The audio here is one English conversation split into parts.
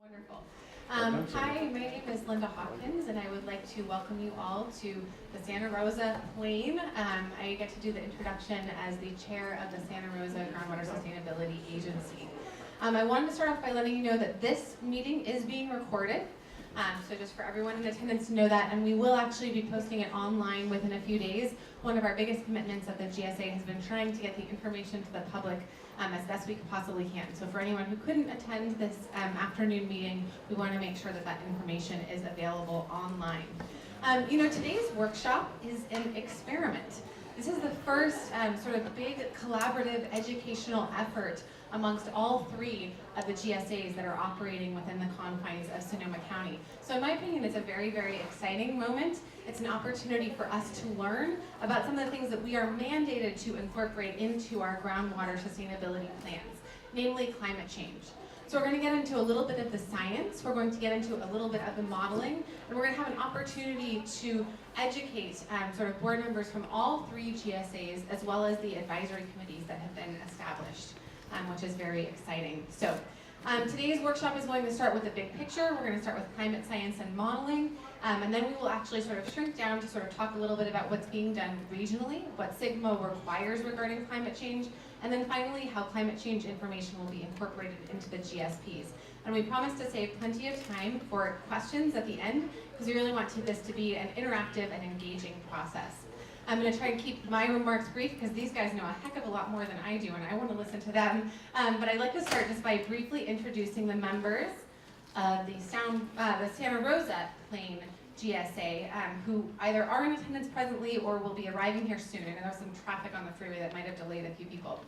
Wonderful. Hi, my name is Linda Hopkins, and I would like to welcome you all to the Santa Rosa Plain. I get to do the introduction as the chair of the Santa Rosa Groundwater Sustainability Agency. I wanted to start off by letting you know that this meeting is being recorded. So just for everyone in attendance to know that, and we will actually be posting it online within a few days. One of our biggest commitments of the GSA has been trying to get the information to the public as best we possibly can. So for anyone who couldn't attend this afternoon meeting, we want to make sure that that information is available online. Today's workshop is an experiment. This is the first sort of big collaborative educational effort amongst all three of the GSAs that are operating within the confines of Sonoma County. So in my opinion, it's a very, very exciting moment. It's an opportunity for us to learn about some of the things that we are mandated to incorporate into our groundwater sustainability plans, namely climate change. So we're going to get into a little bit of the science, we're going to get into a little bit of the modeling, and we're going to have an opportunity to educate sort of board members from all three GSAs, as well as the advisory committees that have been established, which is very exciting. So today's workshop is going to start with the big picture. We're going to start with climate science and modeling, and then we will actually sort of shrink down to sort of talk a little bit about what's being done regionally, what SGMA requires regarding climate change, and then finally how climate change information will be incorporated into the GSPs. And we promise to save plenty of time for questions at the end, because we really want this to be an interactive and engaging process. I'm going to try and keep my remarks brief because these guys know a heck of a lot more than I do, and I want to listen to them. But I'd like to start just by briefly introducing the members of the Santa Rosa Plain GSA, who either are in attendance presently or will be arriving here soon. I know there's some traffic on the freeway that might have delayed a few people.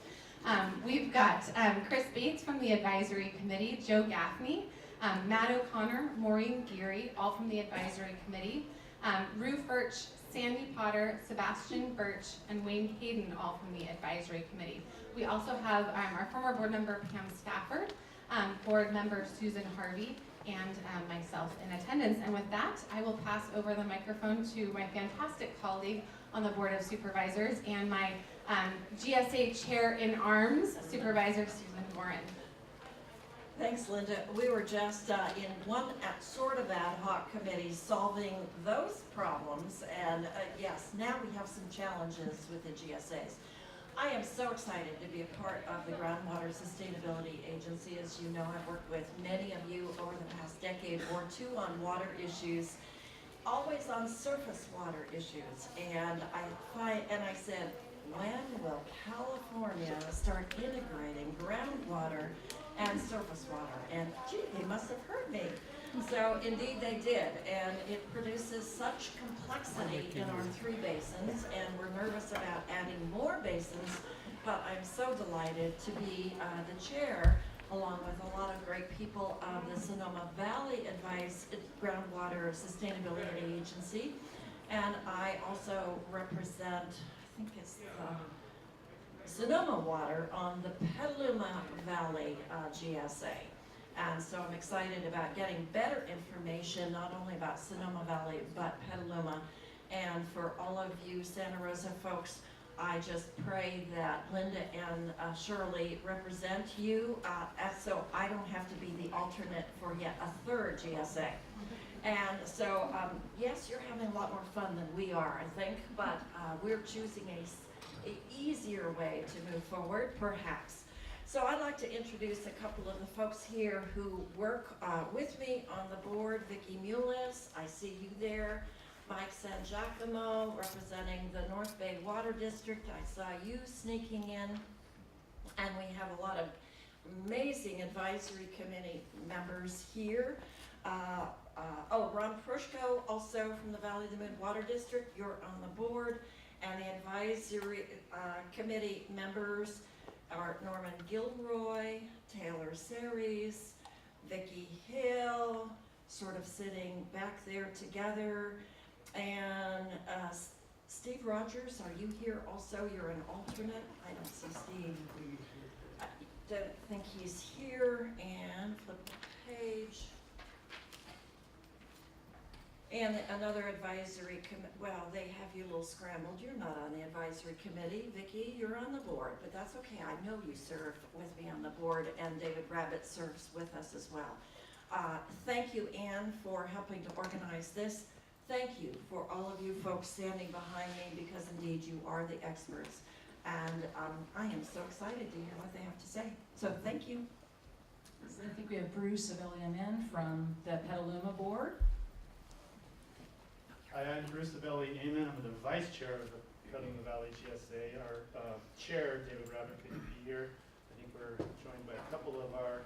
We've got Chris Bates from the Advisory Committee, Joe Gaffney, Matt O'Connor, Maureen Geary, all from the Advisory Committee, Rue Furch, Sandy Potter, Sebastian Birch, and Wayne Hayden, all from the Advisory Committee. We also have our former board member, Pam Stafford, board member Susan Harvey, and myself in attendance. And with that, I will pass over the microphone to my fantastic colleague on the Board of Supervisors and my GSA Chair in Arms, Supervisor Susan Warren. Thanks, Linda. We were just in one sort of ad hoc committee solving those problems, and yes, now we have some challenges with the GSAs. I am so excited to be a part of the Groundwater Sustainability Agency. As you know, I've worked with many of you over the past decade or two on water issues, always on surface water issues, and I said, when will California start integrating groundwater and surface water? And gee, they must have heard me. So indeed they did, and it produces such complexity in our three basins, and we're nervous about adding more basins, but I'm so delighted to be the chair, along with a lot of great people of the Sonoma Valley Groundwater Sustainability Agency, and I also represent, I think it's Sonoma Water on the Petaluma Valley GSA. And so I'm excited about getting better information, not only about Sonoma Valley, but Petaluma. And for all of you Santa Rosa folks, I just pray that Linda and Shirley represent you, so I don't have to be the alternate for yet a third GSA. And so, yes, you're having a lot more fun than we are, I think, but we're choosing an easier way to move forward, perhaps. So I'd like to introduce a couple of the folks here who work with me on the board. Vicki Mullis, I see you there. Mike San Giacomo, representing the North Bay Water District. I saw you sneaking in. And we have a lot of amazing advisory committee members here. Ron Prushko, also from the Valley of the Moon Water District. You're on the board. And the advisory committee members are Norman Gilroy, Taylor Series, Vicki Hill, sort of sitting back there together, and Steve Rogers, are you here also? You're an alternate. I don't see Steve. I don't think he's here, and flip the page. And another advisory well, they have you a little scrambled. You're not on the advisory committee. Vicki, you're on the board, but that's okay. I know you served with me on the board, and David Rabbit serves with us as well. Thank you, Anne, for helping to organize this. Thank you for all of you folks standing behind me, because indeed you are the experts. And I am so excited to hear what they have to say. So thank you. So I think we have Bruce of LEMN from the Petaluma board. Hi, I'm Bruce of LEMN. I'm the vice chair of the Petaluma Valley GSA. Our chair, David Rabbit, couldn't be here. I think we're joined by a couple of our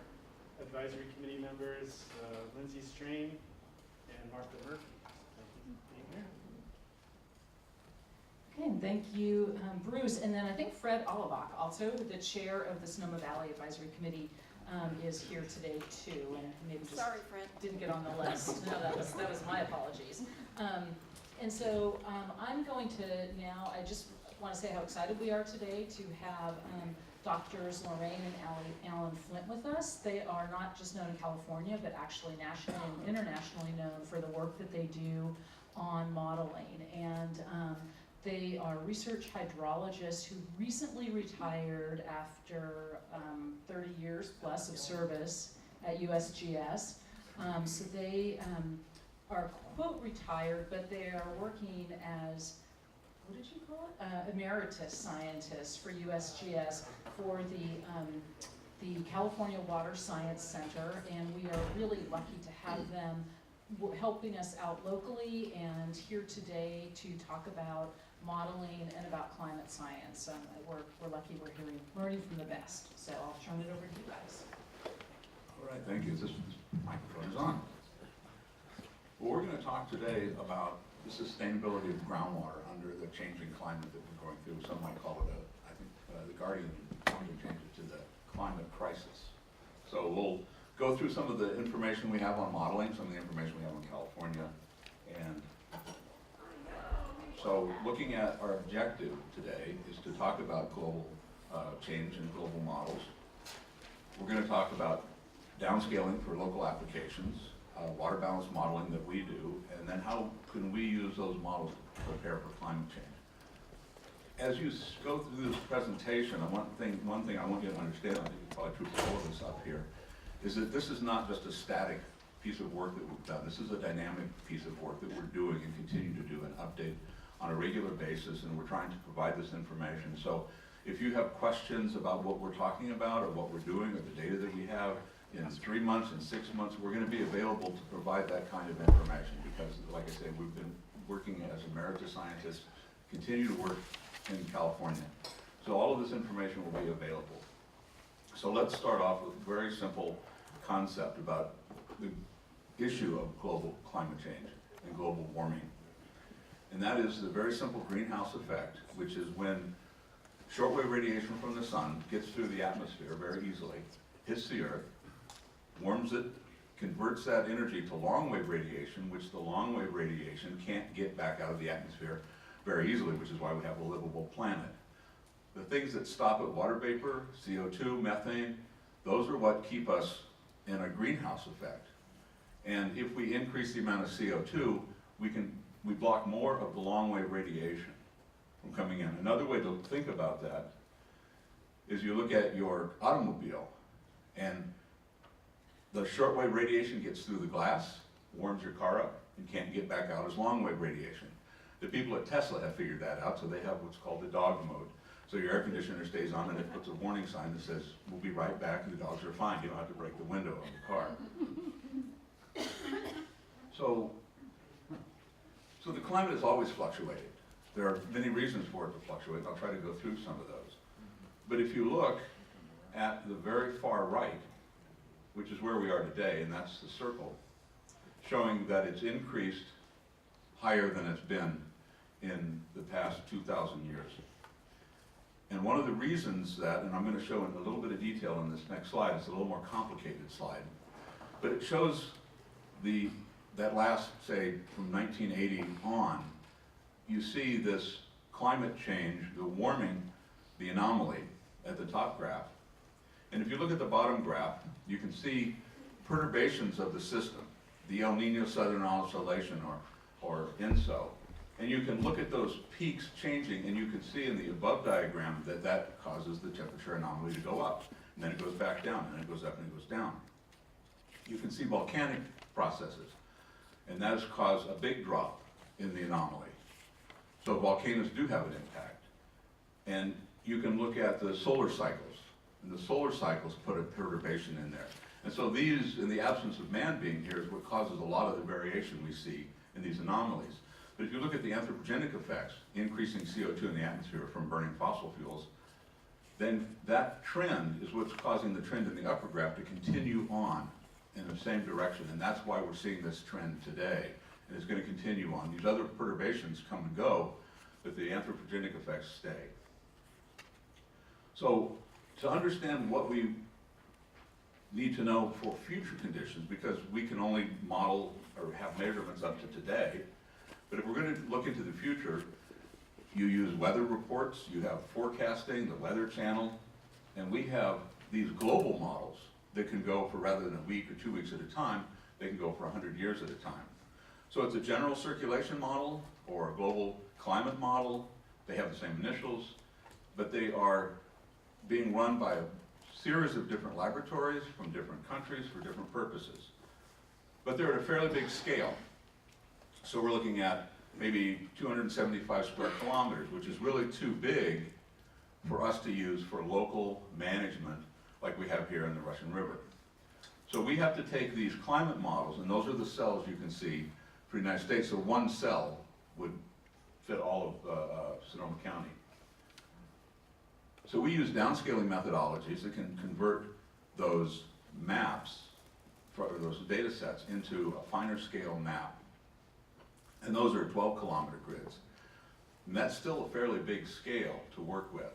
advisory committee members, Lindsay Strain and Martha Murphy. Thank you for being here. Okay, and thank you, Bruce. And then I think Fred Allebach, also the chair of the Sonoma Valley Advisory Committee, is here today too. And maybe just Sorry, Fred. didn't get on the list. No, that was my apologies. And so I'm going to now, I just want to say how excited we are today to have Doctors Lorraine and Alan Flint with us. They are not just known in California, but actually nationally and internationally known for the work that they do on modeling. And they are research hydrologists who recently retired after 30 years plus of service at USGS. So they are quote retired, but they are working as, what did you call it? Emeritus scientists for USGS for the California Water Science Center, and we are really lucky to have them helping us out locally and here today to talk about modeling and about climate science. We're lucky we're learning from the best. So I'll turn it over to you guys. All right, thank you. This microphone is on. Well, we're going to talk today about the sustainability of groundwater under the changing climate that we're going through. Some might call it the Guardian wanting to change it to the climate crisis. So we'll go through some of the information we have on modeling, some of the information we have on California. And so looking at our objective today is to talk about global change and global models. We're going to talk about downscaling for local applications, water balance modeling that we do, and then how can we use those models to prepare for climate change. As you go through this presentation, one thing I want you to understand, I think it's probably true for all of us up here, is that this is not just a static piece of work that we've done. This is a dynamic piece of work that we're doing and continue to do and update on a regular basis, and we're trying to provide this information. So if you have questions about what we're talking about or what we're doing or the data that we have, in 3 months and 6 months, we're going to be available to provide that kind of information because, like I said, we've been working as emeritus scientists, continue to work in California. So all of this information will be available. So let's start off with a very simple concept about the issue of global climate change and global warming. And that is the very simple greenhouse effect, which is when shortwave radiation from the sun gets through the atmosphere very easily, hits the earth, warms it, converts that energy to long-wave radiation, which the long-wave radiation can't get back out of the atmosphere very easily, which is why we have a livable planet. The things that stop at water vapor, CO2, methane, those are what keep us in a greenhouse effect. And if we increase the amount of CO2, we block more of the long-wave radiation from coming in. Another way to think about that is you look at your automobile, and the shortwave radiation gets through the glass, warms your car up, and can't get back out as long-wave radiation. The people at Tesla have figured that out, so they have what's called the dog mode. So your air conditioner stays on and it puts a warning sign that says, we'll be right back, and the dogs are fine. You don't have to break the window of the car. So the climate has always fluctuated. There are many reasons for it to fluctuate. I'll try to go through some of those. But if you look at the very far right, which is where we are today, and that's the circle, showing that it's increased higher than it's been in the past 2,000 years. And one of the reasons that, and I'm going to show in a little bit of detail in this next slide, it's a little more complicated slide, but it shows that last, say, from 1980 on, you see this climate change, the warming, the anomaly at the top graph. And if you look at the bottom graph, you can see perturbations of the system, the El Nino Southern Oscillation, or ENSO. And you can look at those peaks changing, and you can see in the above diagram that causes the temperature anomaly to go up. And then it goes back down, and it goes up and it goes down. you can see volcanic processes, and that has caused a big drop in the anomaly. So volcanoes do have an impact. And you can look at the solar cycles, and the solar cycles put a perturbation in there. And so these, in the absence of man being here, is what causes a lot of the variation we see in these anomalies. But if you look at the anthropogenic effects, increasing CO2 in the atmosphere from burning fossil fuels, then that trend is what's causing the trend in the upper graph to continue on in the same direction. And that's why we're seeing this trend today. And it's going to continue on. These other perturbations come and go, but the anthropogenic effects stay. So to understand what we need to know for future conditions, because we can only model or have measurements up to today, but if we're going to look into the future, you use weather reports, you have forecasting, the Weather Channel, and we have these global models that can go for, rather than a week or 2 weeks at a time, they can go for 100 years at a time. So it's a general circulation model or a global climate model. They have the same initials, but they are being run by a series of different laboratories from different countries for different purposes. But they're at a fairly big scale. So we're looking at maybe 275 square kilometers, which is really too big for us to use for local management like we have here in the Russian River. So we have to take these climate models, and those are the cells you can see for the United States. So one cell would fit all of Sonoma County. So we use downscaling methodologies that can convert those maps, or those data sets, into a finer scale map. And those are 12-kilometer grids. And that's still a fairly big scale to work with.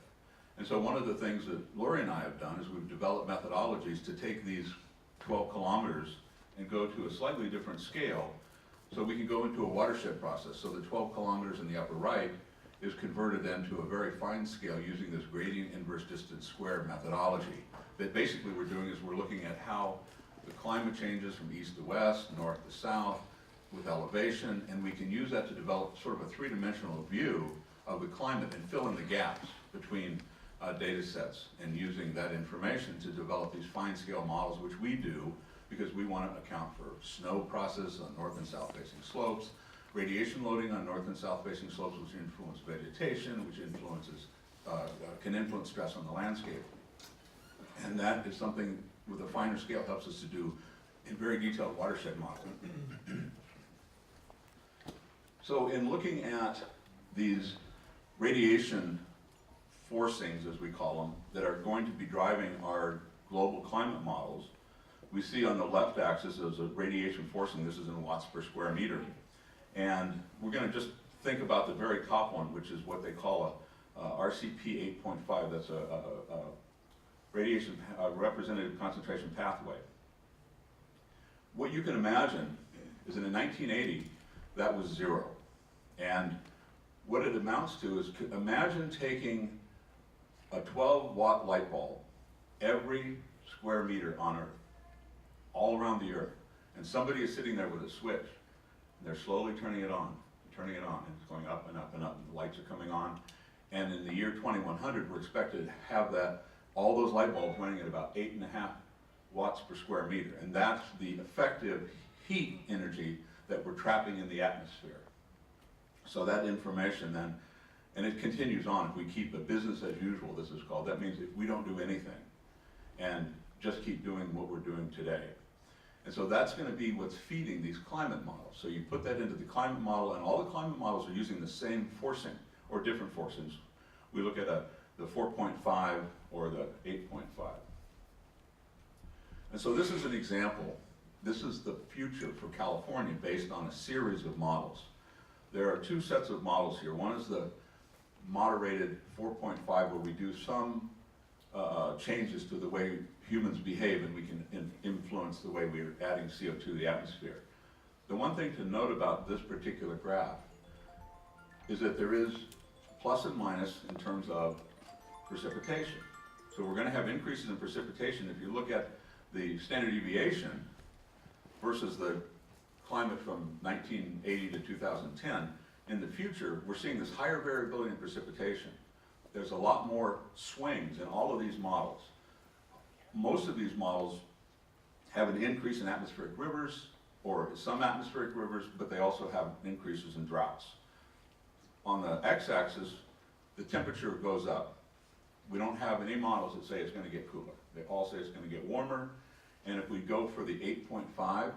And so one of the things that Lori and I have done is we've developed methodologies to take these 12 kilometers and go to a slightly different scale so we can go into a watershed process. So the 12 kilometers in the upper right is converted then to a very fine scale using this gradient inverse distance squared methodology. That basically we're doing is we're looking at how the climate changes from east to west, north to south, with elevation, and we can use that to develop sort of a three-dimensional view of the climate and fill in the gaps between data sets, and using that information to develop these fine-scale models, which we do because we want to account for snow process on north and south-facing slopes, radiation loading on north and south-facing slopes, which influence vegetation, which influences, can influence stress on the landscape. And that is something with a finer scale helps us to do in very detailed watershed modeling. So in looking at these radiation forcings, as we call them, that are going to be driving our global climate models, we see on the left axis is a radiation forcing. This is in watts per square meter. And we're going to just think about the very top one, which is what they call a RCP 8.5. That's a radiation representative concentration pathway. What you can imagine is in 1980, that was 0. And what it amounts to is, imagine taking a 12-watt light bulb every square meter on Earth, all around the Earth, and somebody is sitting there with a switch, and they're slowly turning it on, and it's going up and up and up, and the lights are coming on. And in the year 2100, we're expected to have that, all those light bulbs running at about 8.5 watts per square meter. And that's the effective heat energy that we're trapping in the atmosphere. So that information then, and it continues on, if we keep a business as usual, this is called, that means if we don't do anything and just keep doing what we're doing today. And so that's going to be what's feeding these climate models. So you put that into the climate model, and all the climate models are using the same forcing, or different forcings. We look at the 4.5 or the 8.5. And so this is an example. This is the future for California based on a series of models. There are two sets of models here. One is the moderated 4.5, where we do some changes to the way humans behave, and we can influence the way we're adding CO2 to the atmosphere. The one thing to note about this particular graph is that there is plus and minus in terms of precipitation. So we're going to have increases in precipitation. If you look at the standard deviation versus the climate from 1980 to 2010, in the future, we're seeing this higher variability in precipitation. There's a lot more swings in all of these models. Most of these models have an increase in atmospheric rivers, or some atmospheric rivers, but they also have increases in droughts. On the x-axis, the temperature goes up. We don't have any models that say it's going to get cooler. They all say it's going to get warmer, and if we go for the 8.5,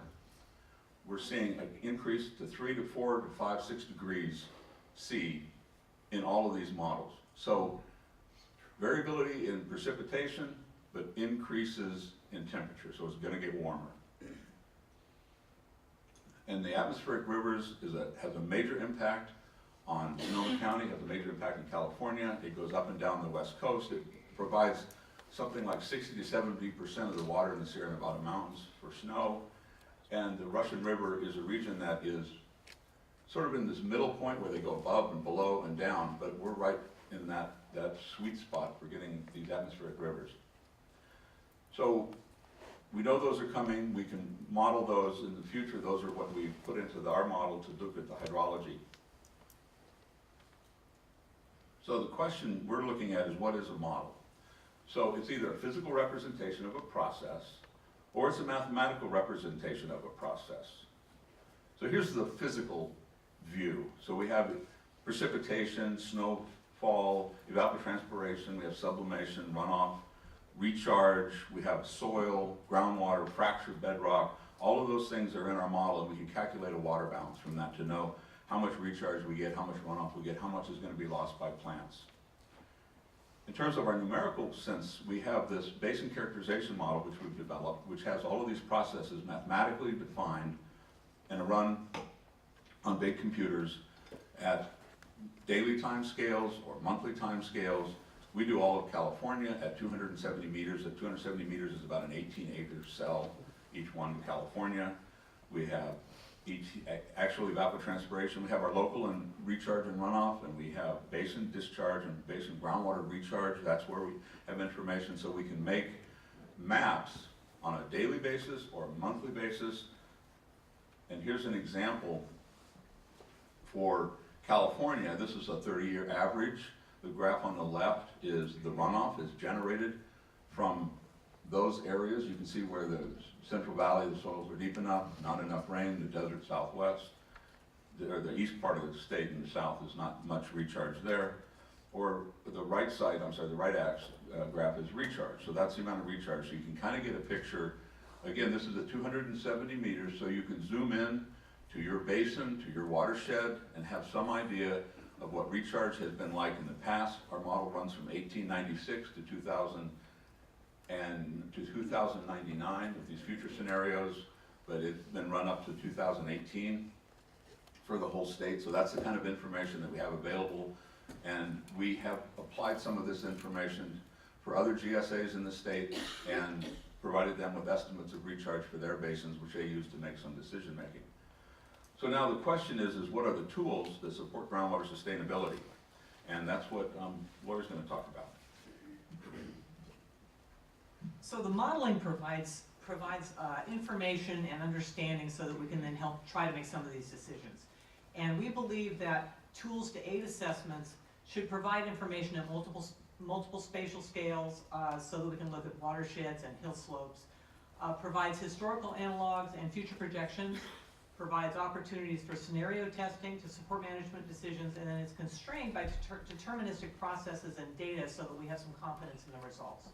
we're seeing an increase to 3 to 4 to 5, 6 degrees C in all of these models. So variability in precipitation, but increases in temperature, so it's going to get warmer. And the atmospheric rivers has a major impact on Sonoma County, has a major impact in California. It goes up and down the west coast. It provides something like 60 to 70% of the water in the Sierra Nevada mountains for snow. And the Russian River is a region that is sort of in this middle point where they go above and below and down, but we're right in that sweet spot for getting these atmospheric rivers. So we know those are coming. We can model those in the future. Those are what we put into our model to look at the hydrology. So the question we're looking at is, what is a model? So it's either a physical representation of a process, or it's a mathematical representation of a process. So here's the physical view. So we have precipitation, snowfall, evapotranspiration, we have sublimation, runoff, recharge, we have soil, groundwater, fractured bedrock. All of those things are in our model, and we can calculate a water balance from that to know how much recharge we get, how much runoff we get, how much is going to be lost by plants. In terms of our numerical sense, we have this basin characterization model which we've developed, which has all of these processes mathematically defined and run on big computers at daily time scales or monthly time scales. We do all of California at 270 meters. At 270 meters is about an 18-acre cell, each one in California. We have actual evapotranspiration. We have our local and recharge and runoff, and we have basin discharge and basin groundwater recharge. That's where we have information, so we can make maps on a daily basis or a monthly basis. And here's an example for California. This is a 30-year average. The graph on the left is the runoff is generated from those areas. You can see where the Central Valley, the soils are deep enough, not enough rain, the desert southwest, or the east part of the state in the south is not much recharge there. Or the right side, the right graph is recharge. So that's the amount of recharge. So you can kind of get a picture. Again, this is at 270 meters, so you can zoom in to your basin, to your watershed, and have some idea of what recharge has been like in the past. Our model runs from 1896 to 2000 and to 2099 with these future scenarios, but it's been run up to 2018 for the whole state. So that's the kind of information that we have available, and we have applied some of this information for other GSAs in the state and provided them with estimates of recharge for their basins, which they use to make some decision making. So now the question is what are the tools that support groundwater sustainability? And that's what Laura's going to talk about. So the modeling provides information and understanding so that we can then help try to make some of these decisions. And we believe that tools to aid assessments should provide information at multiple spatial scales so that we can look at watersheds and hill slopes, provides historical analogs and future projections, provides opportunities for scenario testing to support management decisions, and then it's constrained by deterministic processes and data so that we have some confidence in the results.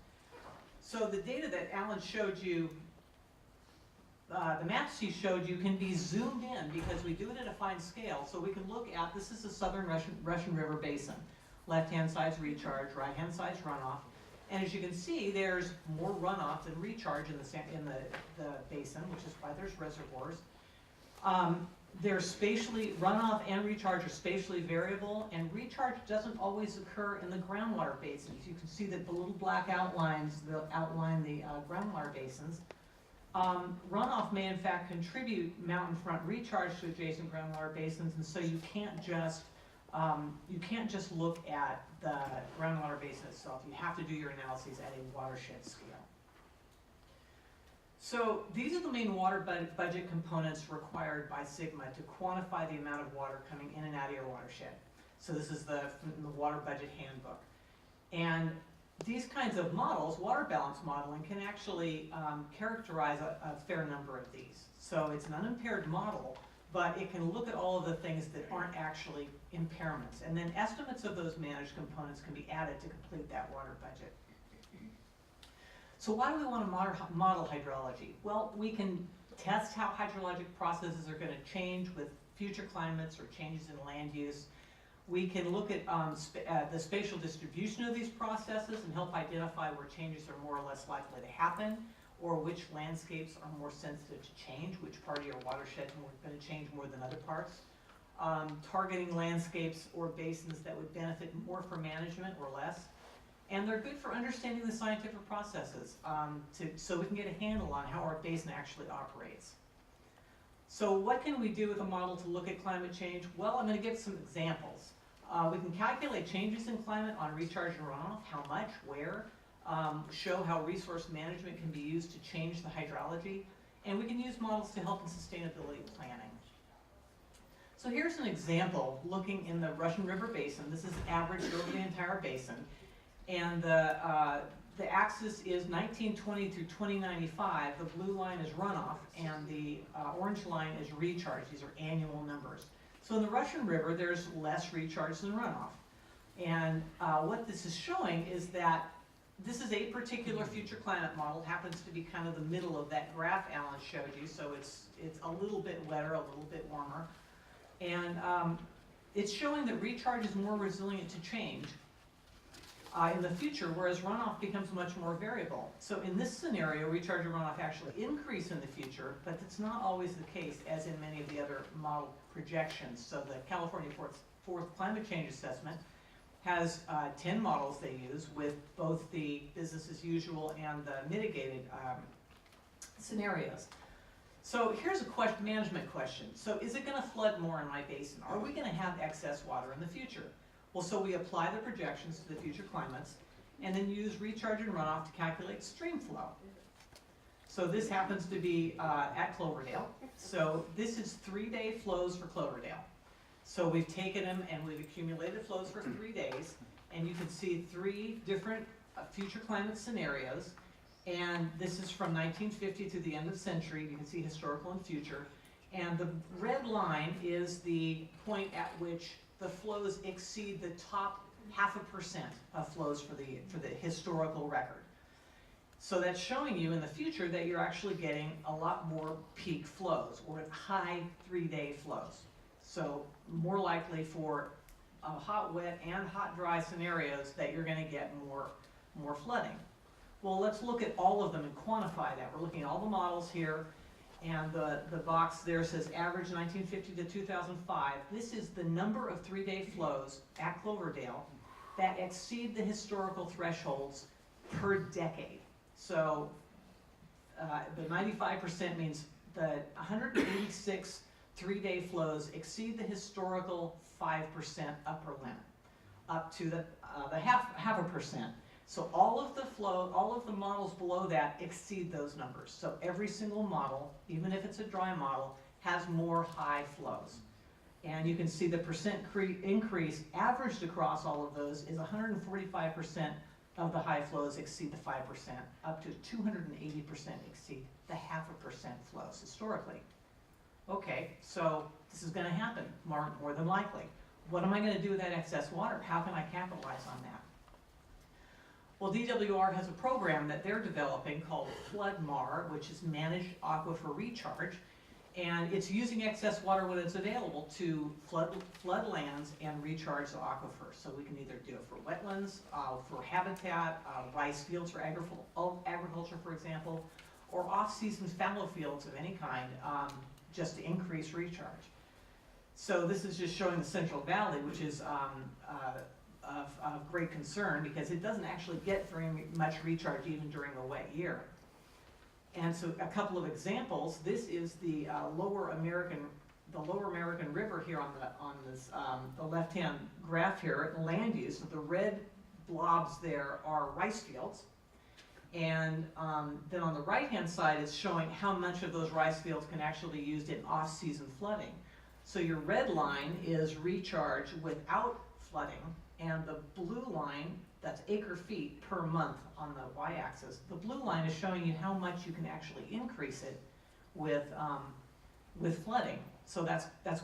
So the data that Alan showed you, the maps he showed you can be zoomed in because we do it at a fine scale. So we can look at, this is the southern Russian River Basin. Left-hand side's recharge, right-hand side's runoff. And as you can see, there's more runoff than recharge in the basin, which is why there's reservoirs. They're spatially, runoff and recharge are spatially variable, and recharge doesn't always occur in the groundwater basins. You can see that the little black outlines outline the groundwater basins. Runoff may in fact contribute mountain front recharge to adjacent groundwater basins, and so you can't just look at the groundwater basin itself. You have to do your analyses at a watershed scale. So these are the main water budget components required by SGMA to quantify the amount of water coming in and out of your watershed. So this is from the water budget handbook. And these kinds of models, water balance modeling, can actually characterize a fair number of these. So it's an unimpaired model, but it can look at all of the things that aren't actually impairments. And then estimates of those managed components can be added to complete that water budget. So why do we want to model hydrology? Well, we can test how hydrologic processes are going to change with future climates or changes in land use. We can look at the spatial distribution of these processes and help identify where changes are more or less likely to happen, or which landscapes are more sensitive to change, which part of your watershed is going to change more than other parts. Targeting landscapes or basins that would benefit more from management or less. And they're good for understanding the scientific processes so we can get a handle on how our basin actually operates. So what can we do with a model to look at climate change? Well, I'm going to give some examples. We can calculate changes in climate on recharge and runoff, how much, where, show how resource management can be used to change the hydrology, and we can use models to help in sustainability planning. So here's an example looking in the Russian River Basin. This is averaged over the entire basin, and the axis is 1920 through 2095. The blue line is runoff, and the orange line is recharge. These are annual numbers. So in the Russian River, there's less recharge than runoff. And what this is showing is that this is a particular future climate model. It happens to be kind of the middle of that graph Alan showed you, so it's a little bit wetter, a little bit warmer. And it's showing that recharge is more resilient to change in the future, whereas runoff becomes much more variable. So in this scenario, recharge and runoff actually increase in the future, but it's not always the case, as in many of the other model projections. So the California Fourth Climate Change Assessment has 10 models they use with both the business as usual and the mitigated scenarios. So here's a management question. So is it going to flood more in my basin? Are we going to have excess water in the future? Well, so we apply the projections to the future climates and then use recharge and runoff to calculate stream flow. So this happens to be at Cloverdale. So this is 3-day flows for Cloverdale. So we've taken them and we've accumulated flows for 3 days, and you can see 3 different future climate scenarios. And this is from 1950 to the end of the century. You can see historical and future. And the red line is the point at which the flows exceed the top 0.5% of flows for the historical record. So that's showing you in the future that you're actually getting a lot more peak flows or high 3-day flows. So more likely for hot, wet, and hot, dry scenarios that you're going to get more flooding. Well, let's look at all of them and quantify that. We're looking at all the models here, and the box there says average 1950 to 2005. This is the number of 3-day flows at Cloverdale that exceed the historical thresholds per decade. So the 95% means the 186 3-day flows exceed the historical 5% upper limit, up to the half a percent. So all of the models below that exceed those numbers. So every single model, even if it's a dry model, has more high flows. And you can see the percent increase averaged across all of those is 145% of the high flows exceed the 5%, up to 280% exceed the 0.5% flows historically. Okay, so this is going to happen more than likely. What am I going to do with that excess water? How can I capitalize on that? Well, DWR has a program that they're developing called FloodMar, which is Managed Aquifer Recharge, and it's using excess water when it's available to flood lands and recharge the aquifer. So we can either do it for wetlands, for habitat, rice fields for agriculture, for example, or off-season fallow fields of any kind, just to increase recharge. So this is just showing the Central Valley, which is of great concern because it doesn't actually get very much recharge even during a wet year. And so a couple of examples. This is the lower American River here on this the left-hand graph here, land use. So the red blobs there are rice fields. And then on the right-hand side, it's showing how much of those rice fields can actually be used in off-season flooding. So your red line is recharge without flooding, And the blue line, that's acre feet per month on the y-axis. The blue line is showing you how much you can actually increase it with flooding. So that's a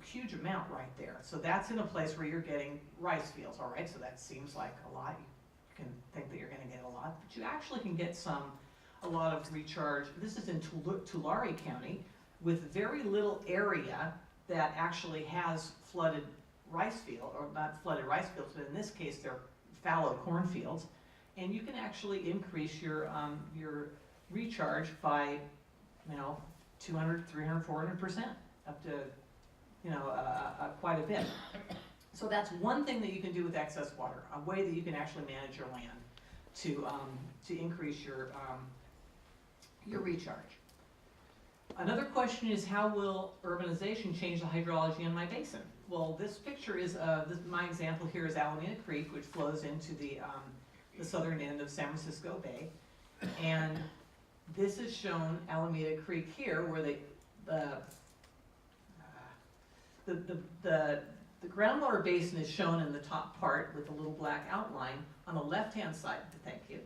huge amount right there. So that's in a place where you're getting rice fields, all right? So that seems like a lot. You can think that you're gonna get a lot, but you actually can get a lot of recharge. This is in Tulare County with very little area that actually has flooded rice field, or not flooded rice fields, but in this case, they're fallow cornfields. And you can actually increase your recharge by, 200, 300, 400%, up to, quite a bit. So that's one thing that you can do with excess water, a way that you can actually manage your land to increase your recharge. Another question is, how will urbanization change the hydrology in my basin? Well, this picture is, my example here is Alameda Creek, which flows into the southern end of San Francisco Bay. And this is shown Alameda Creek here, where the groundwater basin is shown in the top part with the little black outline on the left-hand side, thank you.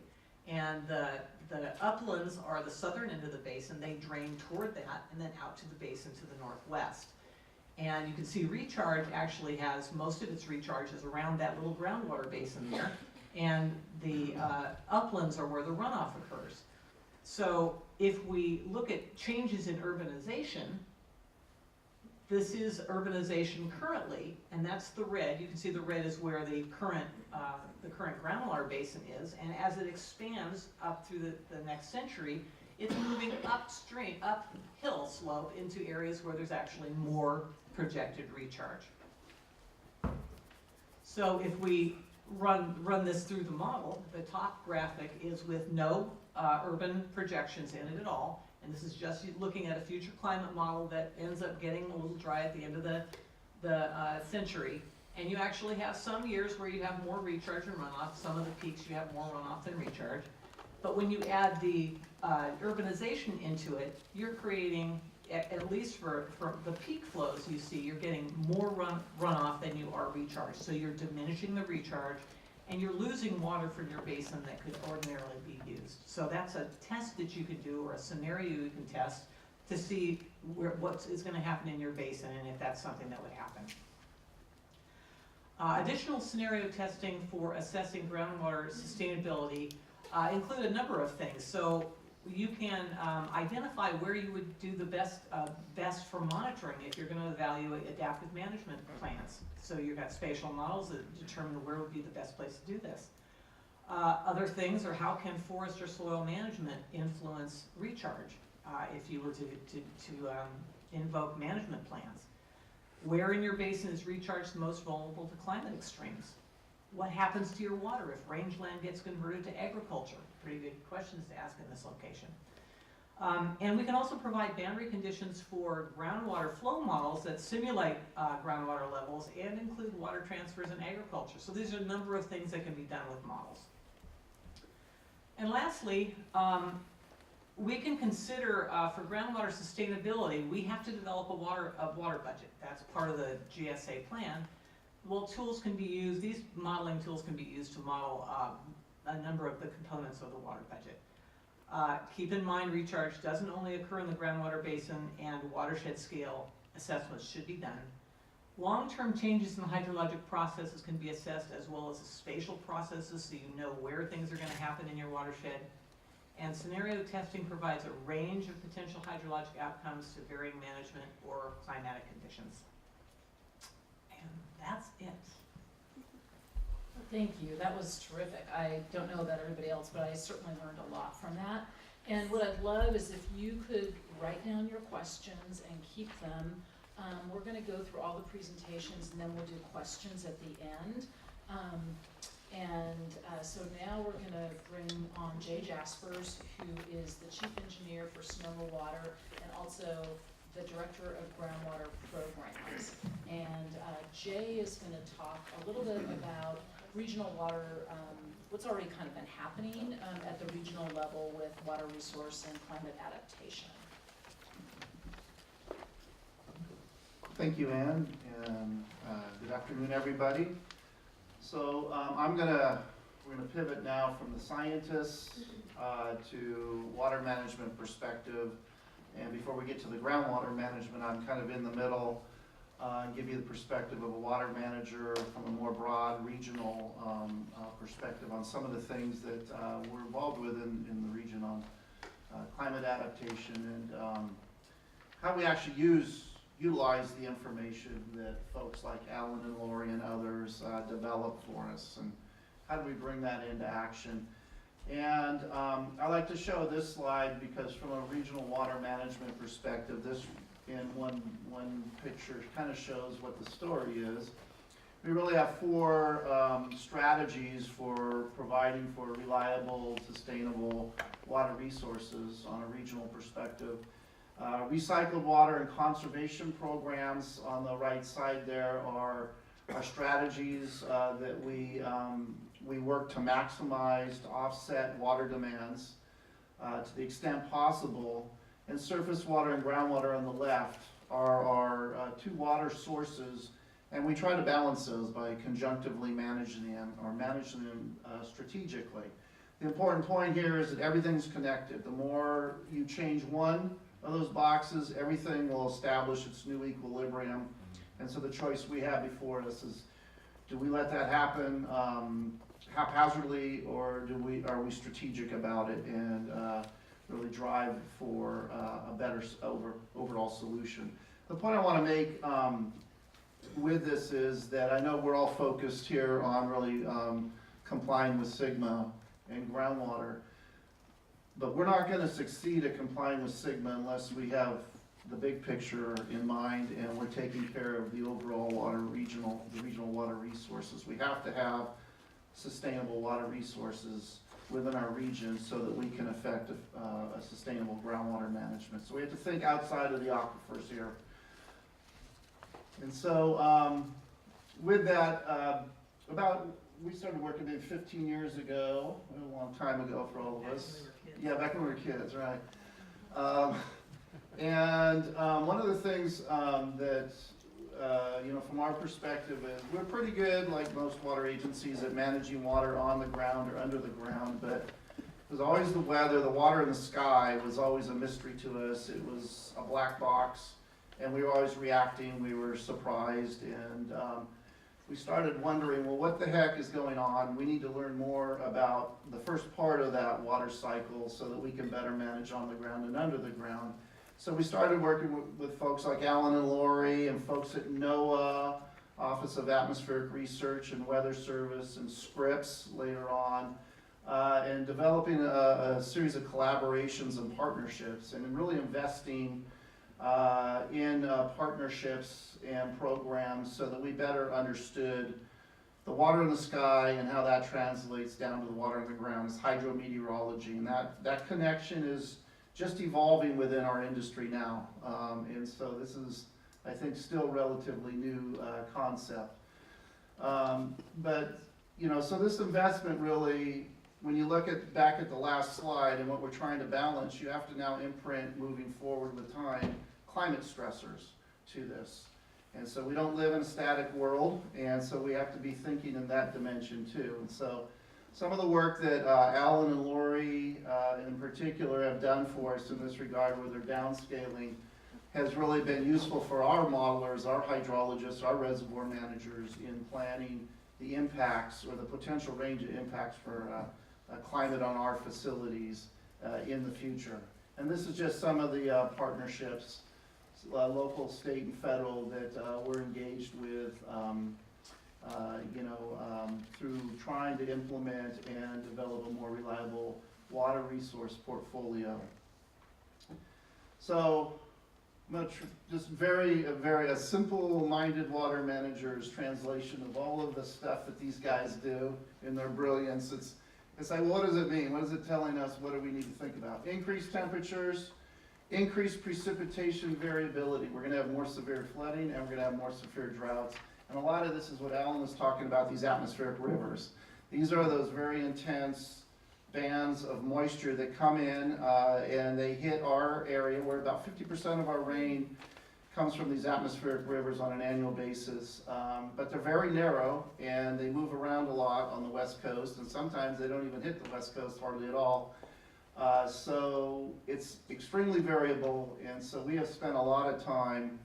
And the uplands are the southern end of the basin. They drain toward that and then out to the basin to the northwest. And you can see recharge actually has most of its recharges around that little groundwater basin there. And the uplands are where the runoff occurs. So if we look at changes in urbanization, this is urbanization currently, and that's the red. You can see the red is where the current groundwater basin is, and as it expands up through the next century, it's moving uphill slope into areas where there's actually more projected recharge. So if we run this through the model, the top graphic is with no urban projections in it at all. And this is just looking at a future climate model that ends up getting a little dry at the end of the century. And you actually have some years where you have more recharge and runoff. Some of the peaks you have more runoff than recharge. But when you add the urbanization into it, you're creating, at least for the peak flows you see, you're getting more runoff than you are recharge. So you're diminishing the recharge, and you're losing water from your basin that could ordinarily be used. So that's a test that you can do, or a scenario you can test to see what is going to happen in your basin and if that's something that would happen. Additional scenario testing for assessing groundwater sustainability include a number of things. So you can identify where you would do the best for monitoring if you're going to evaluate adaptive management plans. So you've got spatial models that determine where would be the best place to do this. Other things are, how can forest or soil management influence recharge if you were to invoke management plans? Where in your basin is recharge most vulnerable to climate extremes? What happens to your water if rangeland gets converted to agriculture? Pretty good questions to ask in this location. And we can also provide boundary conditions for groundwater flow models that simulate groundwater levels and include water transfers in agriculture. So these are a number of things that can be done with models. And lastly, we can consider for groundwater sustainability, we have to develop a water budget. That's part of the GSA plan. Well, tools can be used, these modeling tools can be used to model a number of the components of the water budget. Keep in mind, recharge doesn't only occur in the groundwater basin, and watershed scale assessments should be done. Long-term changes in the hydrologic processes can be assessed, as well as the spatial processes, so you know where things are going to happen in your watershed. And scenario testing provides a range of potential hydrologic outcomes to varying management or climatic conditions. And that's it. Thank you, that was terrific. I don't know about everybody else, but I certainly learned a lot from that. And what I'd love is if you could write down your questions and keep them. We're gonna go through all the presentations and then we'll do questions at the end. So now we're gonna bring on Jay Jaspers, who is the Chief Engineer for Sonoma Water and also the Director of Groundwater Programs. And Jay is gonna talk a little bit about regional water, what's already kind of been happening at the regional level with water resource and climate adaptation. Thank you, Ann, and good afternoon, everybody. So we're gonna pivot now from the scientists to water management perspective. And before we get to the groundwater management, I'm kind of in the middle, give you the perspective of a water manager from a more broad regional perspective on some of the things that we're involved with in the region on climate adaptation and how we actually utilize the information that folks like Alan and Lori and others develop for us, and how do we bring that into action. And I like to show this slide because from a regional water management perspective, this in one picture kind of shows what the story is. We really have four strategies for providing for reliable, sustainable water resources on a regional perspective. Recycled water and conservation programs on the right side there are strategies that we work to maximize, to offset water demands to the extent possible. And surface water and groundwater on the left are our two water sources, and we try to balance those by conjunctively managing them or managing them strategically. The important point here is that everything's connected. The more you change one of those boxes, everything will establish its new equilibrium. And so the choice we have before us is, do we let that happen haphazardly, or are we strategic about it and really drive for a better overall solution? The point I want to make with this is that I know we're all focused here on really complying with SGMA and groundwater, but we're not going to succeed at complying with SGMA unless we have the big picture in mind and we're taking care of the overall regional water resources. We have to have sustainable water resources within our region so that we can affect a sustainable groundwater management. So we have to think outside of the aquifers here. And so with that, we started working maybe 15 years ago, a long time ago for all of us. Yeah, back when we were kids, right? One of the things that, from our perspective is we're pretty good, like most water agencies, at managing water on the ground or under the ground, but it was always the weather, the water in the sky was always a mystery to us. It was a black box, and we were always reacting, we were surprised, and we started wondering, well, what the heck is going on? We need to learn more about the first part of that water cycle so that we can better manage on the ground and under the ground. So we started working with folks like Alan and Lori and folks at NOAA, Office of Atmospheric Research and Weather Service, and Scripps later on, and developing a series of collaborations and partnerships, and really investing in partnerships and programs so that we better understood the water in the sky and how that translates down to the water in the ground. It's hydrometeorology, and that connection is just evolving within our industry now. And so this is, I think, still relatively new concept. But, so this investment really, when you look back at the last slide and what we're trying to balance, you have to now imprint, moving forward with time, climate stressors to this. And so we don't live in a static world, and so we have to be thinking in that dimension too. And so some of the work that Alan and Lori in particular have done for us in this regard with their downscaling has really been useful for our modelers, our hydrologists, our reservoir managers in planning the impacts or the potential range of impacts for climate on our facilities in the future. And this is just some of the partnerships, local, state, and federal, that we're engaged with through trying to implement and develop a more reliable water resource portfolio. So I'm going to just a simple-minded water manager's translation of all of the stuff that these guys do in their brilliance. It's like, what does it mean? What is it telling us? What do we need to think about? Increased temperatures, increased precipitation variability. We're going to have more severe flooding, and we're going to have more severe droughts. And a lot of this is what Alan was talking about, these atmospheric rivers. These are those very intense bands of moisture that come in and they hit our area where about 50% of our rain comes from these atmospheric rivers on an annual basis. But they're very narrow and they move around a lot on the west coast, and sometimes they don't even hit the west coast hardly at all. So it's extremely variable, and so we have spent a lot of time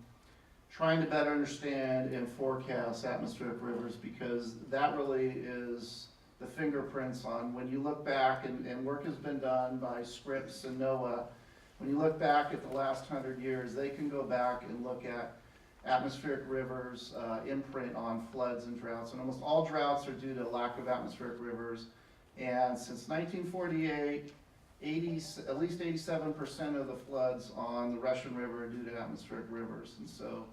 trying to better understand and forecast atmospheric rivers, because that really is the fingerprints on when you look back, and work has been done by Scripps and NOAA. When you look back at the last 100 years, they can go back and look at atmospheric rivers imprint on floods and droughts, and almost all droughts are due to lack of atmospheric rivers. And since 1948, at least 87% of the floods on the Russian River are due to atmospheric rivers. And so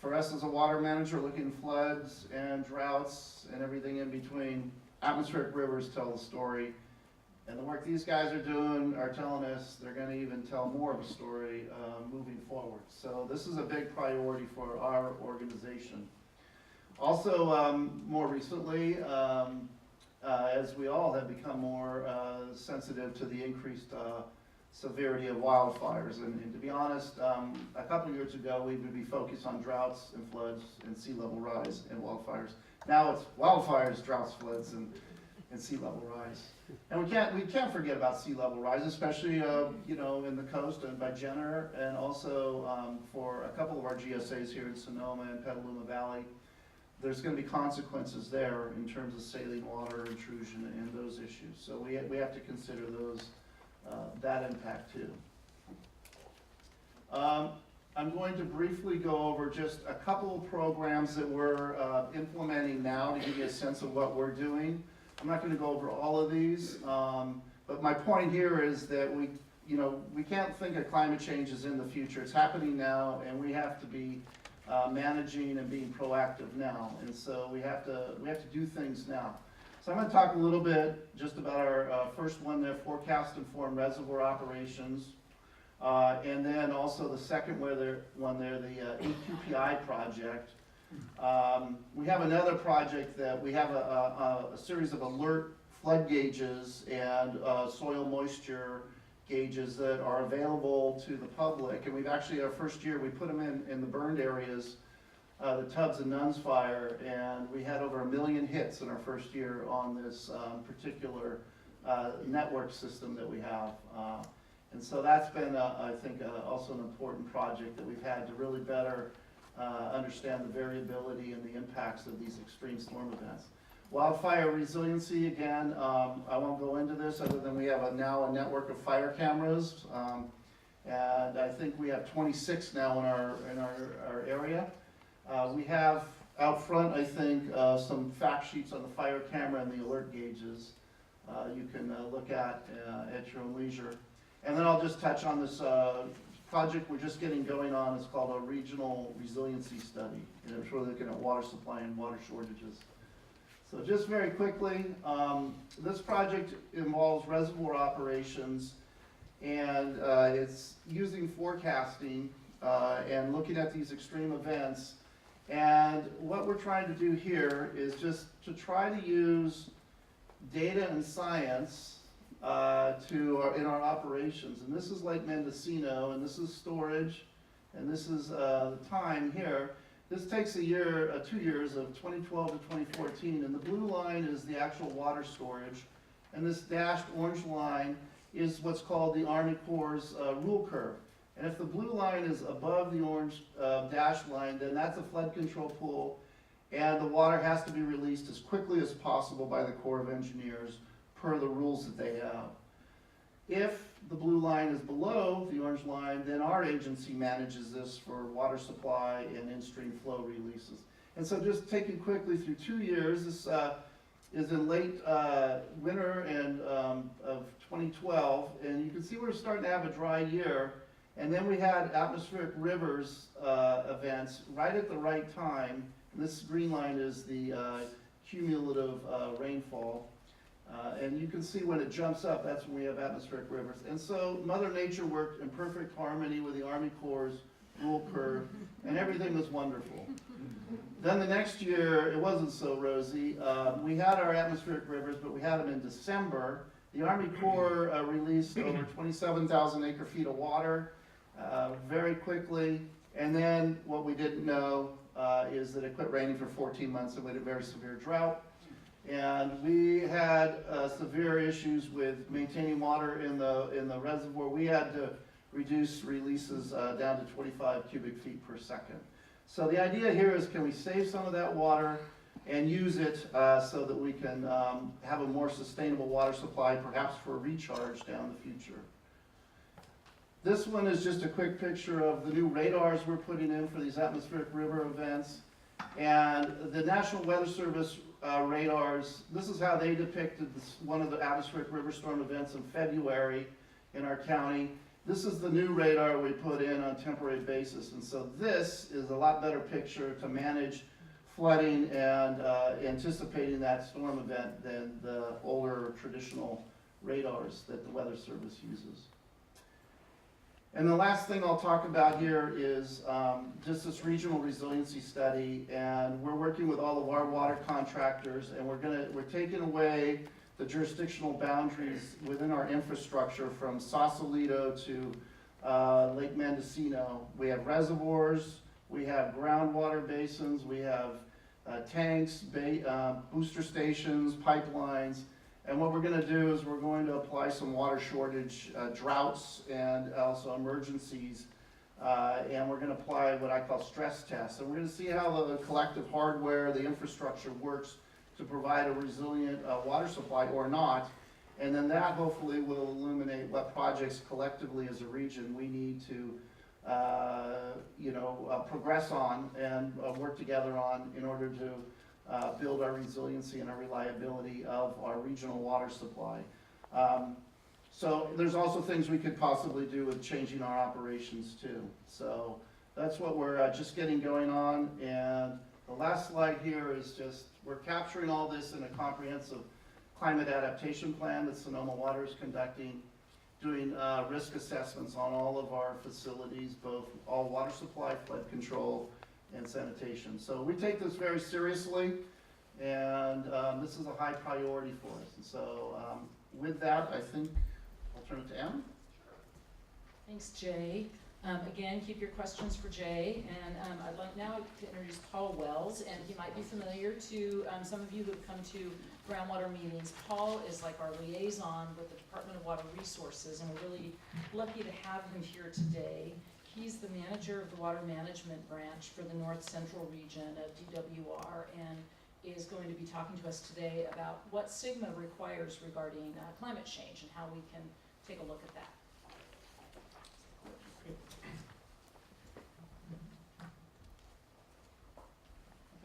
for us as a water manager, looking at floods and droughts and everything in between, atmospheric rivers tell the story. And the work these guys are doing are telling us they're going to even tell more of a story moving forward. So this is a big priority for our organization. Also, more recently, as we all have become more sensitive to the increased severity of wildfires. And to be honest, a couple of years ago, we would be focused on droughts and floods and sea level rise and wildfires. Now it's wildfires, droughts, floods, and sea level rise. And we can't forget about sea level rise, especially you know, in the coast and by Jenner, and also for a couple of our GSAs here in Sonoma and Petaluma Valley. There's going to be consequences there in terms of saline water intrusion and those issues. So we have to consider those, that impact too. I'm going to briefly go over just a couple of programs that we're implementing now to give you a sense of what we're doing. I'm not going to go over all of these, but my point here is that we can't think of climate change as in the future. It's happening now, and we have to be managing and being proactive now. And so we have to do things now. So I'm going to talk a little bit just about our first one there, forecast-informed reservoir operations, and then also the second one there, the AQPI project. We have another project that we have a series of alert flood gauges and soil moisture gauges that are available to the public. And we've actually, our first year, we put them in the burned areas, the Tubbs and Nuns fire, and we had over 1 million hits in our first year on this particular network system that we have. And so that's been, I think, also an important project that we've had to really better understand the variability and the impacts of these extreme storm events. Wildfire resiliency, again, I won't go into this other than we have now a network of fire cameras, and I think we have 26 now in our area. We have out front, I think, some fact sheets on the fire camera and the alert gauges you can look at your own leisure. And then I'll just touch on this project we're just getting going on. It's called a regional resiliency study, and it's really looking at water supply and water shortages. So just very quickly, this project involves reservoir operations, and it's using forecasting and looking at these extreme events. And what we're trying to do here is just to try to use data and science in our operations. And this is Lake Mendocino, and this is storage, and this is the time here. This takes 2 years of 2012 to 2014, and the blue line is the actual water storage, and this dashed orange line is what's called the Army Corps' rule curve. And if the blue line is above the orange dashed line, then that's a flood control pool, and the water has to be released as quickly as possible by the Corps of Engineers per the rules that they have. If the blue line is below the orange line, then our agency manages this for water supply and in-stream flow releases. And so just taking quickly through 2 years, this is in late winter and of 2012, and you can see we're starting to have a dry year. And then we had atmospheric rivers events right at the right time. And this green line is the cumulative rainfall. And you can see when it jumps up, that's when we have atmospheric rivers. And so Mother Nature worked in perfect harmony with the Army Corps' rule curve, and everything was wonderful. Then the next year, it wasn't so rosy. We had our atmospheric rivers, but we had them in December. The Army Corps released over 27,000 acre-feet of water very quickly, And then what we didn't know is that it quit raining for 14 months and we had a very severe drought. And we had severe issues with maintaining water in the reservoir. We had to reduce releases down to 25 cubic feet per second. So the idea here is, can we save some of that water and use it so that we can have a more sustainable water supply, perhaps for recharge down the future. This one is just a quick picture of the new radars we're putting in for these atmospheric river events. And the National Weather Service radars, this is how they depicted one of the atmospheric river storm events in February in our county. This is the new radar we put in on a temporary basis. And so this is a lot better picture to manage flooding and anticipating that storm event than the older traditional radars that the Weather Service uses. And the last thing I'll talk about here is just this regional resiliency study, and we're working with all of our water contractors, and we're taking away the jurisdictional boundaries within our infrastructure from Sausalito to Lake Mendocino. We have reservoirs, we have groundwater basins, we have tanks, booster stations, pipelines. And what we're going to do is we're going to apply some water shortage, droughts, and also emergencies. And we're going to apply what I call stress tests. And we're going to see how the collective hardware, the infrastructure works to provide a resilient water supply or not. And then that hopefully will illuminate what projects collectively as a region we need to progress on and work together on in order to build our resiliency and our reliability of our regional water supply. So there's also things we could possibly do with changing our operations too. So that's what we're just getting going on. And the last slide here is just, we're capturing all this in a comprehensive climate adaptation plan that Sonoma Water is conducting, doing risk assessments on all of our facilities, both all water supply, flood control, and sanitation. So we take this very seriously, and this is a high priority for us. And so with that, I think I'll turn it to Em. Thanks, Jay. Again, keep your questions for Jay, and I'd like now to introduce Paul Wells, and he might be familiar to some of you who have come to groundwater meetings. Paul is like our liaison with the Department of Water Resources, and we're really lucky to have him here today. He's the manager of the Water Management Branch for the North Central region of DWR, and is going to be talking to us today about what SGMA requires regarding climate change and how we can take a look at that.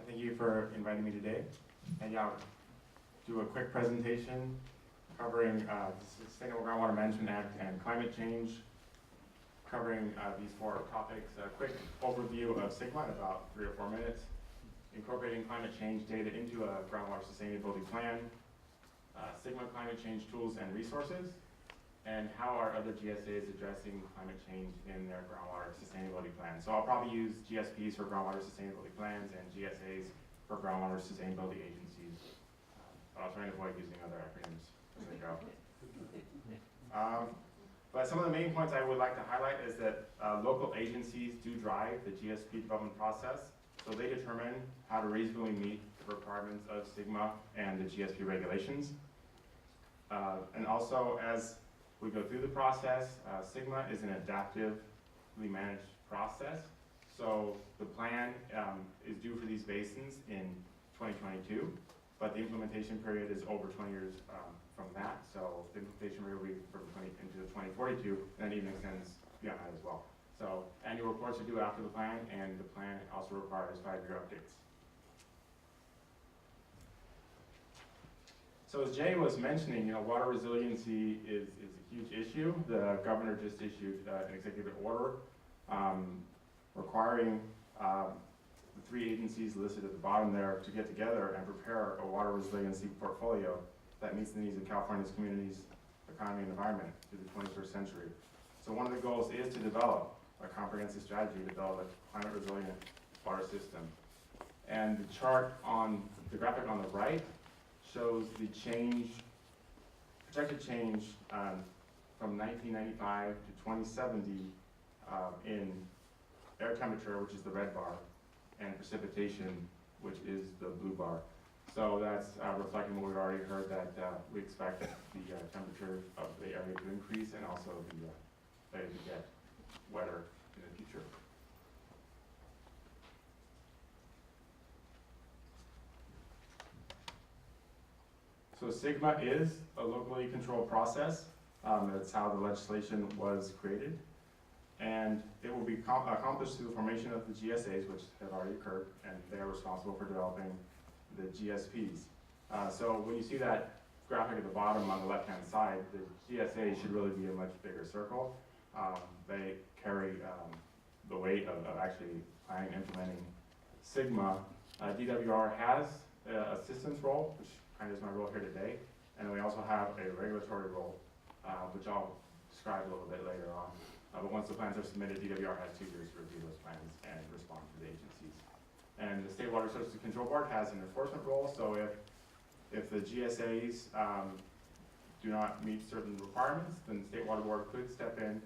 Thank you for inviting me today. And yeah, I'll do a quick presentation covering the Sustainable Groundwater Management Act and climate change, covering these four topics. A quick overview of SGMA in about 3 or 4 minutes, incorporating climate change data into a groundwater sustainability plan, SGMA climate change tools and resources, and how are other GSAs addressing climate change in their groundwater sustainability plans. So I'll probably use GSPs for groundwater sustainability plans and GSAs for groundwater sustainability agencies. But I'll try and avoid using other acronyms as I go. But some of the main points I would like to highlight is that local agencies do drive the GSP development process. So they determine how to reasonably meet the requirements of SGMA and the GSP regulations. And also, as we go through the process, SGMA is an adaptively managed process. So the plan is due for these basins in 2022, but the implementation period is over 20 years from that. So the implementation period will be from into 2042, and it even extends beyond that as well. So annual reports are due after the plan, and the plan also requires 5-year updates. So as Jay was mentioning, water resiliency is a huge issue. The governor just issued an executive order requiring the 3 agencies listed at the bottom there to get together and prepare a water resiliency portfolio that meets the needs of California's communities, economy, and environment through the 21st century. So one of the goals is to develop a comprehensive strategy to build a climate resilient water system. And the chart on the graphic on the right shows the projected change from 1995 to 2070 in air temperature, which is the red bar, and precipitation, which is the blue bar. So that's reflecting what we've already heard, that we expect the temperature of the area to increase and also the area to get wetter in the future. So SGMA is a locally controlled process. That's how the legislation was created. And it will be accomplished through the formation of the GSAs, which have already occurred, and they are responsible for developing the GSPs. So when you see that graphic at the bottom on the left-hand side, the GSA should really be a much bigger circle. They carry the weight of actually planning and implementing SGMA. DWR has a systems role, which kind of is my role here today, and we also have a regulatory role, which I'll describe a little bit later on. But once the plans are submitted, DWR has 2 years to review those plans and respond to the agencies. And the State Water Resources Control Board has an enforcement role, so if the GSAs do not meet certain requirements, then the State Water Board could step in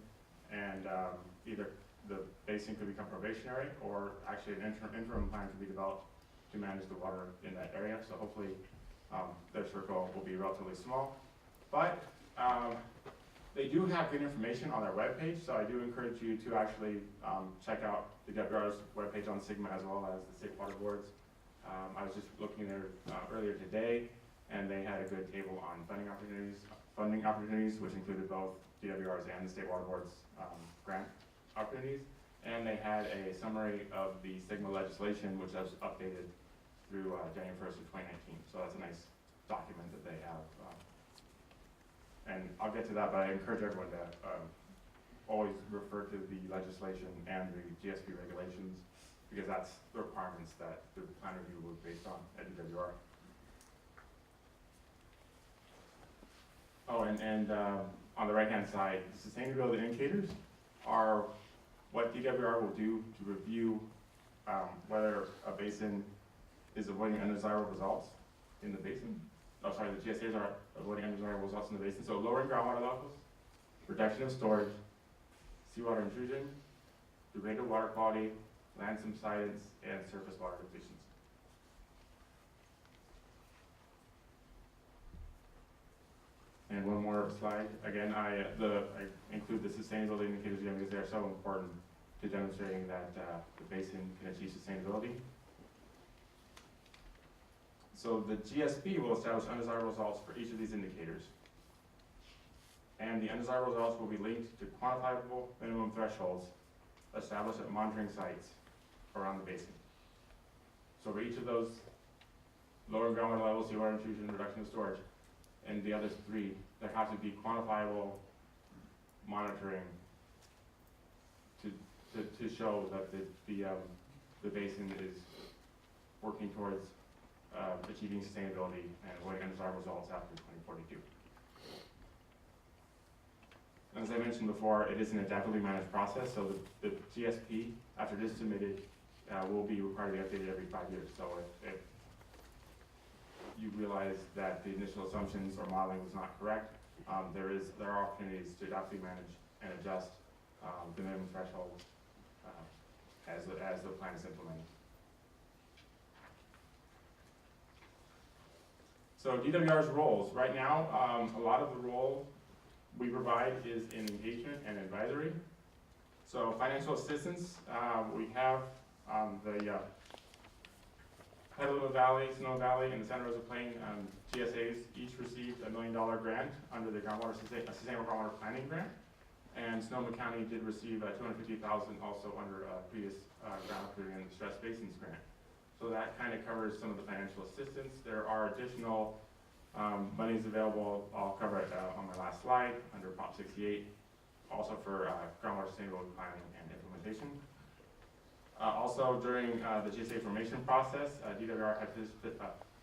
and either the basin could become probationary or actually an interim plan could be developed to manage the water in that area. So hopefully their circle will be relatively small. But they do have good information on their webpage, so I do encourage you to actually check out the DWR's webpage on SGMA as well as the State Water Boards. I was just looking there earlier today, and they had a good table on funding opportunities, which included both DWR's and the State Water Board's grant opportunities. And they had a summary of the SGMA legislation, which was updated through January 1st of 2019. So that's a nice document that they have. And I'll get to that, but I encourage everyone to always refer to the legislation and the GSP regulations, because that's the requirements that the plan review was based on at DWR. Oh, and on the right-hand side, the sustainability indicators are what DWR will do to review whether a basin is avoiding undesirable results in the basin. Oh, sorry, the GSAs are avoiding undesirable results in the basin. So lowering groundwater levels, reduction of storage, seawater intrusion, degraded water quality, land subsidence, and surface water depletions. And one more slide. Again, I include the sustainability indicators again because they are so important to demonstrating that the basin can achieve sustainability. So the GSP will establish undesirable results for each of these indicators. And the undesirable results will be linked to quantifiable minimum thresholds established at monitoring sites around the basin. So for each of those, lower groundwater levels, seawater intrusion, reduction of storage, and the other 3, there has to be quantifiable monitoring to show that the basin is working towards achieving sustainability and avoiding undesirable results after 2042. As I mentioned before, it is an adaptively managed process, so the GSP, after it is submitted, will be required to be updated every 5 years. So if you realize that the initial assumptions or modeling was not correct, there are opportunities to adaptively manage and adjust the minimum threshold as the plan is implemented. So DWR's roles, right now, a lot of the role we provide is in engagement and advisory. So financial assistance, we have the Petaluma Valley, Sonoma Valley, and the Santa Rosa Plain GSAs each received a $1 million grant under the Sustainable Groundwater Planning Grant. And Sonoma County did receive $250,000 also under a previous groundwater and stress basins grant. So that kind of covers some of the financial assistance. There are additional monies available. I'll cover it on my last slide under Prop 68, also for groundwater sustainability planning and implementation. Also during the GSA formation process, DWR had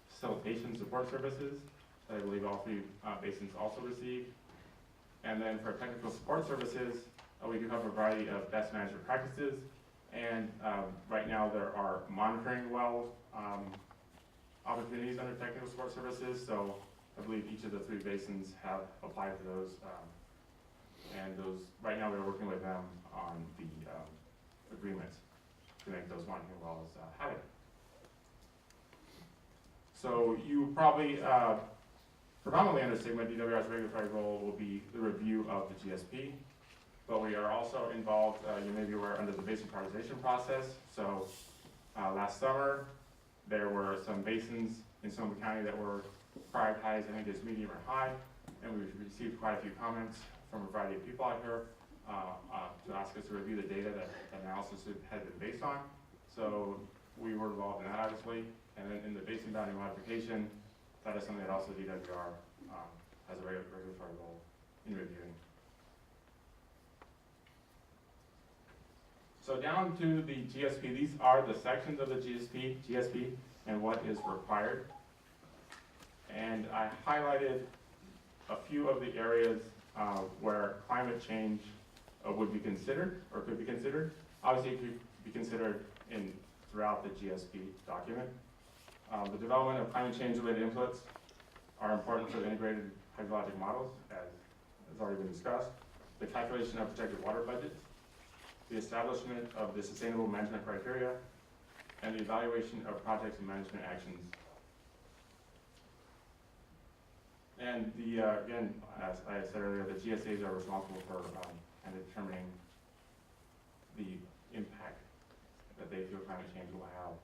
facilitation support services that I believe all 3 basins also received. And then for technical support services, we do have a variety of best management practices. And right now there are monitoring well opportunities under technical support services. So I believe each of the 3 basins have applied for those. And those, right now we're working with them on the agreements to make those monitoring wells habit. So you probably predominantly understand what DWR's regulatory role will be the review of the GSP, but we are also involved, you may be aware, under the basin prioritization process. So last summer, there were some basins in Sonoma County that were prioritized, I think as medium or high, and we received quite a few comments from a variety of people out here to ask us to review the data that analysis had been based on. So we were involved in that, obviously, and then in the basin boundary modification, that is something that also DWR has a regulatory role in reviewing. So down to the GSP, these are the sections of the GSP and what is required. And I highlighted a few of the areas where climate change would be considered or could be considered. Obviously, it could be considered throughout the GSP document. The development of climate change related inputs are important for the integrated hydrologic models, as has already been discussed. The calculation of projected water budgets, the establishment of the sustainable management criteria, and the evaluation of projects and management actions. And again, as I said earlier, the GSAs are responsible for determining the impact that they feel climate change will have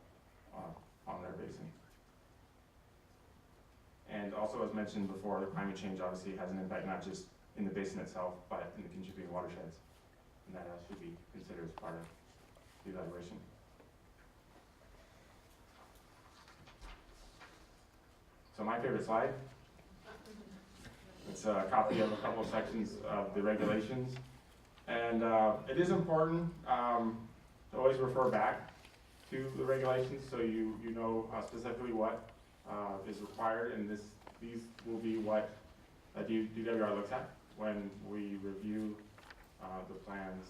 on their basin. And also, as mentioned before, the climate change obviously has an impact not just in the basin itself, but in the contributing watersheds. And that should be considered as part of the evaluation. So my favorite slide, it's a copy of a couple of sections of the regulations. And it is important to always refer back to the regulations so you know specifically what is required, and these will be what DWR looks at when we review the plans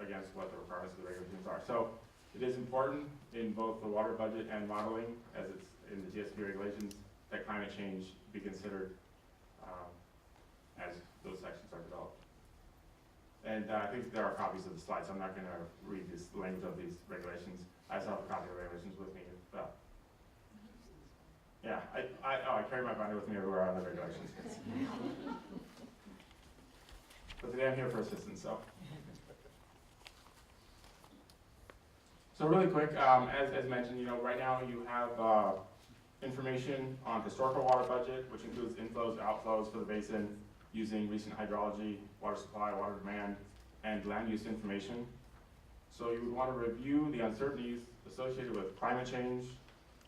against what the requirements of the regulations are. So it is important in both the water budget and modeling, as it's in the GSP regulations, that climate change be considered as those sections are developed. And I think there are copies of the slides, so I'm not going to read the language of these regulations. I just have a copy of the regulations with me. Yeah, I carry my binder with me everywhere on the regulations. But today I'm here for assistance, so. So really quick, as mentioned, right now you have information on historical water budget, which includes inflows, outflows for the basin using recent hydrology, water supply, water demand, and land use information. So you would want to review the uncertainties associated with climate change,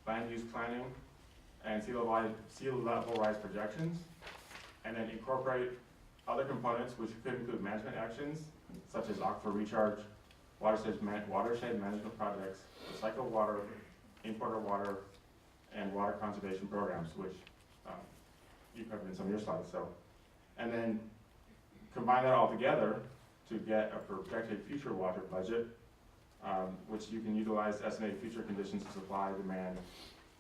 land use planning, and sea level rise projections, and then incorporate other components which could include management actions, such as aquifer recharge, watershed management projects, recycled water, imported water, and water conservation programs, which you covered in some of your slides. So, and then combine that all together to get a projected future water budget, which you can utilize to estimate future conditions of supply, demand,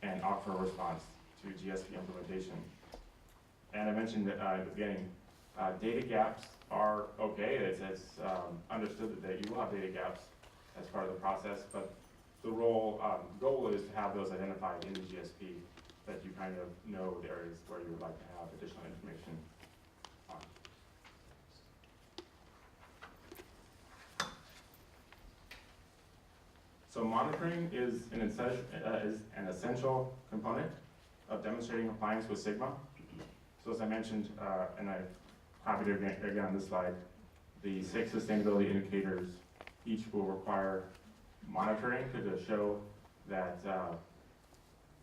and aquifer response to GSP implementation. And I mentioned at the beginning, data gaps are okay. It's understood that you will have data gaps as part of the process, but the goal is to have those identified in the GSP, that you kind of know the areas where you would like to have additional information on. So monitoring is an essential component of demonstrating compliance with SGMA. So as I mentioned, and I copied it again on this slide, the 6 sustainability indicators each will require monitoring to show that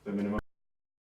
the minimum